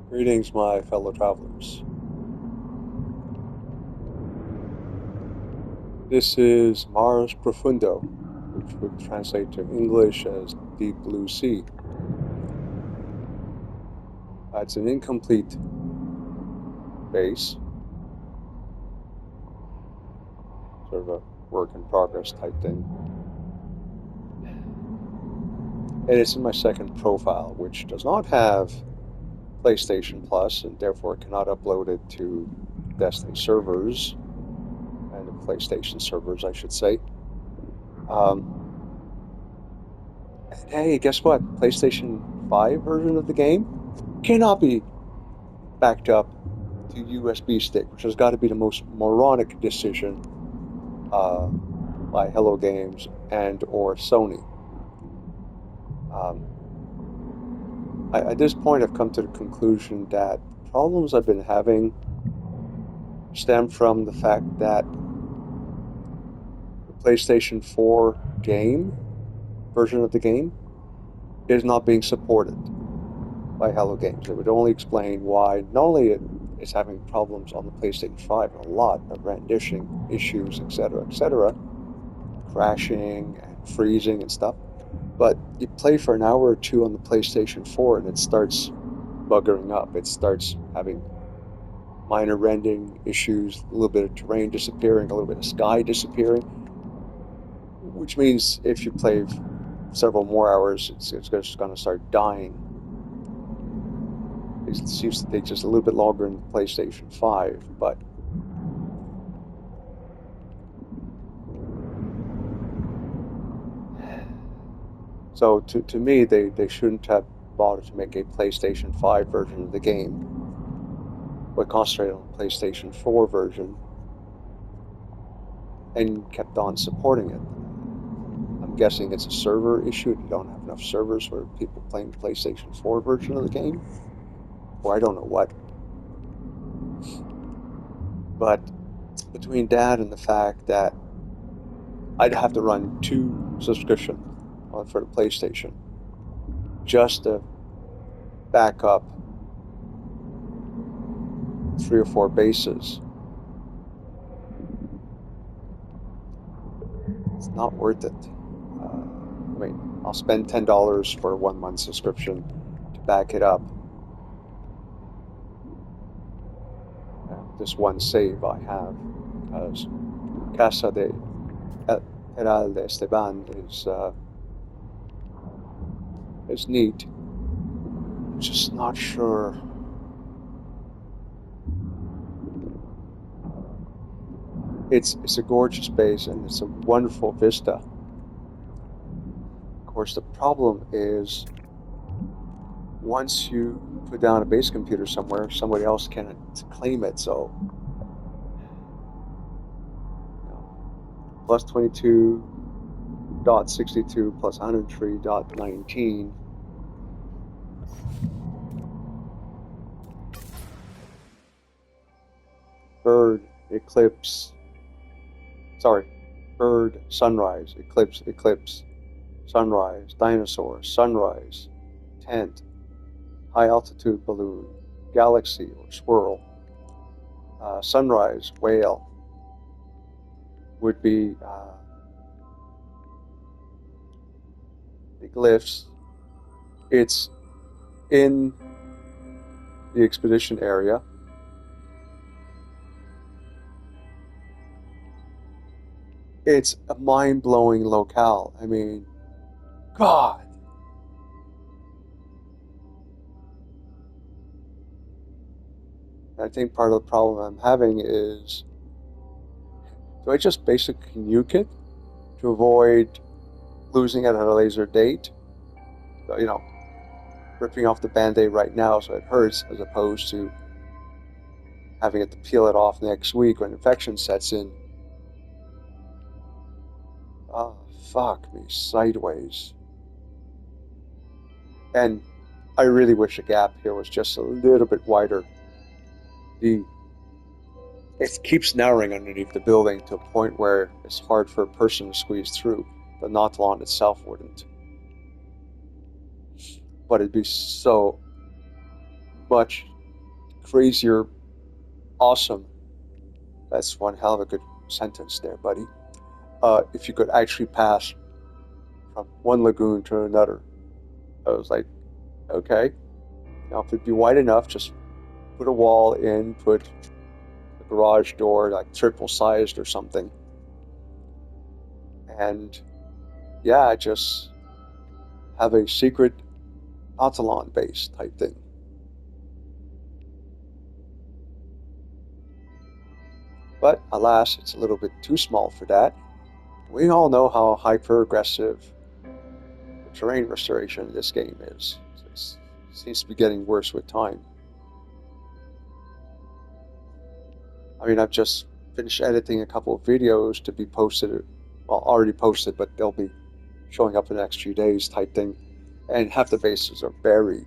Greetings, my fellow travelers. This is Mars Profundo, which would translate to English as Deep Blue Sea. It's an incomplete base, sort of a work in progress type thing. And it's in my second profile, which does not have PlayStation Plus and therefore cannot upload it to Destiny servers and the PlayStation servers, I should say. And hey, guess what? PlayStation 5 version of the game cannot be backed up to USB stick, which has got to be the most moronic decision by Hello Games and or Sony. At this point, I've come to the conclusion that problems I've been having stem from the fact that the PlayStation 4 game version of the game is not being supported by Hello Games. It would only explain why not only it's having problems on the PlayStation 5, a lot of rendition issues, etc., crashing and freezing and stuff, but you play for an hour or two on the PlayStation 4 and it starts buggering up. It starts having minor rendering issues, a little bit of terrain disappearing, a little bit of sky disappearing, which means if you play several more hours, it's just going to start dying. It seems to take just a little bit longer in the PlayStation 5, but so to me, they shouldn't have bothered to make a PlayStation 5 version of the game, but concentrated on the PlayStation 4 version and kept on supporting it. I'm guessing it's a server issue. They don't have enough servers for people playing the PlayStation 4 version of the game, or I don't know what. But between that and the fact that I'd have to run 2 subscriptions for the PlayStation just to back up 3 or 4 bases, it's not worth it. I'll spend $10 for a 1 month subscription to back it up. This one save I have, because Casa de Heral de Esteban is neat. I'm just not sure. It's a gorgeous base and it's a wonderful vista. Of course, the problem is once you put down a base computer somewhere, somebody else can claim it. So, plus 22.62 plus 103.19. Bird, eclipse. Sorry, bird, sunrise, eclipse, sunrise, dinosaur, sunrise, tent, high altitude balloon, galaxy or swirl, sunrise, whale would be the glyphs. It's in the expedition area. It's a mind-blowing locale. I mean, God. I think part of the problem I'm having is, do I just basically nuke it to avoid losing it at a later date? Ripping off the Band-Aid right now so it hurts, as opposed to having it to peel it off next week when infection sets in. Oh, fuck me sideways. And I really wish the gap here was just a little bit wider. It keeps narrowing underneath the building to a point where it's hard for a person to squeeze through. The Nautilon itself wouldn't. But it'd be so much crazier, awesome. That's one hell of a good sentence there, buddy. If you could actually pass from one lagoon to another. I was like, okay. Now, if it'd be wide enough, just put a wall in, put a garage door, like triple sized or something. And yeah, just have a secret Atalon base type thing. But alas, it's a little bit too small for that. We all know how hyper aggressive the terrain restoration in this game is. It seems to be getting worse with time. I mean, I've just finished editing a couple of videos to be posted, well, already posted, but they'll be showing up in the next few days type thing. And half the bases are buried.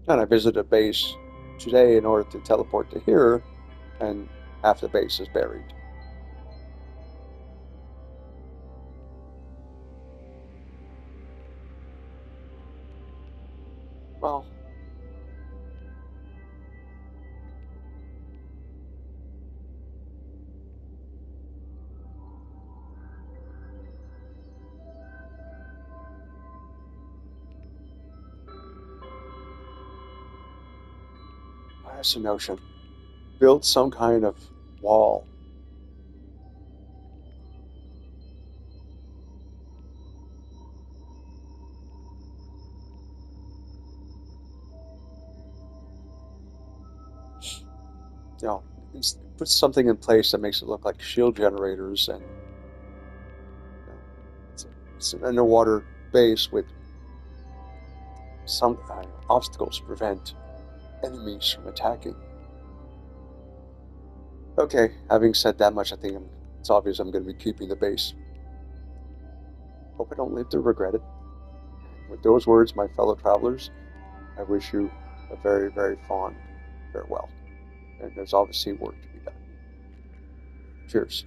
And I visited a base today in order to teleport to here, and half the base is buried. Well, that's a notion. Build some kind of wall. You know, put something in place that makes it look like shield generators, and it's an underwater base with some obstacles to prevent enemies from attacking. Okay, having said that much, I think it's obvious I'm going to be keeping the base. Hope I don't live to regret it. With those words, my fellow travelers, I wish you a very, very fond farewell. And there's obviously work to be done. Cheers.